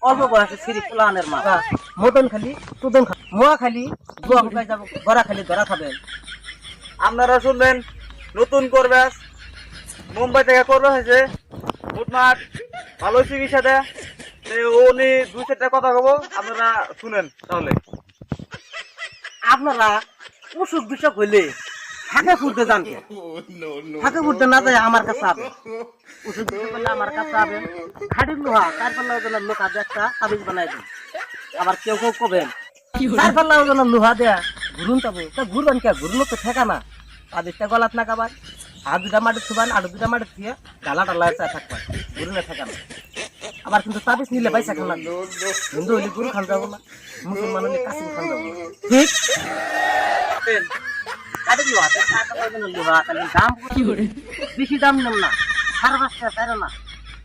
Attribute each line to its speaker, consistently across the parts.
Speaker 1: অল্প বয়সে সিঁড়ি ফুলানের মা মদন খালি তুদন খালি মোয়া খালি গুয়া হুকাই যাবো গড়া খালি ধরা খাবেন।
Speaker 2: আপনারা শুনলেন নতুন করবেস মুম্বাই থেকে করবে হয়েছে ফুটমাট ভালো চিকিৎসা দেয়। উনি 2-4টা কথা কব, আপনারা শুনেন তাহলে।
Speaker 1: আপনারা অসুখ বিসুখ হইলে ফাঁকে ফুটতে জানতে ফাঁকে ফুটতে না যায় আমার কাছে আবেন। অসুখ বিসুখ হলে আমার কাছে আবেন। খাটির লোহা 4 পাল্লা ওজনের লোহা দিয়ে একটা তাবিজ বানাই দিন। আবার কেউ কেউ কবেন 4 পাল্লা ওজনের লোহা দেয়া ঘুরুন তবে তা ঘুরবেন কে ঘুরলো তো ঠেকা না। তাবিজটা গলাত না কাবার আর 2টা মাটি থুবান আর 2টা মাটি থুয়ে ডালা ডালা চা থাকবেন ঘুরুনে ঠেকা না। আবার কিন্তু তাবিজ নিলে পয়সা খান লাগবে। হিন্দু হলে গুরু খান যাবো না, মুসলমান হলে কাসিম খান যাবো না। ঠিক কাটির লোহা 4 পাল্লা ওজনের লোহা তাহলে দাম বেশি দাম নেন না 5.5 টাকা না।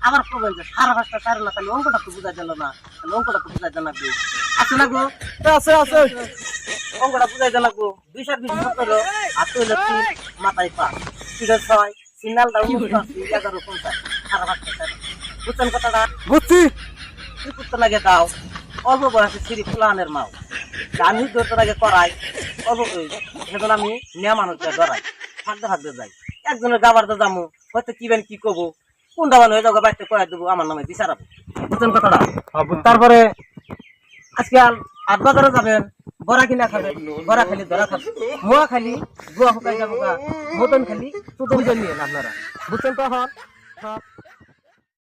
Speaker 1: আবার করবেন যে 5.5 টাকা না তাহলে অঙ্কটা তো বুঝা গেল না, তাহলে অঙ্কটা তো বুঝা জানা গো আছে না গো আছে আছে অঙ্কটা বুঝাই জানা গো 220 করো আর তো হলো 3 মাথায় 5 ঠিক আছে 6 সিগন্যাল দাও 11 50 5.5 টাকা বুঝছেন কথাটা?
Speaker 2: বুঝছি।
Speaker 1: কি করতে লাগে দাও অল্প বয়সে সিঁড়ি ফুলানের মাও গানি ধরতে লাগে করাই অল্প সেজন্য আমি মেয়ে মানুষকে ধরাই ভাগতে ভাগতে যাই একজনের গাবার তো যামু হয়তো কিবেন কি কবো কোনটা মানে হয়ে যাবো বাড়িতে কয়ে দেবো আমার নামে বিচারাবো। বুঝছেন কথাটা? তারপরে আজকে আট বাজারে যাবেন বড়া কিনা খাবেন বড়া খালি ধরা খাবেন মোয়া খালি গুয়া হুকাই যাবো মদন খালি তো নিয়ে আপনারা বুঝছেন তো?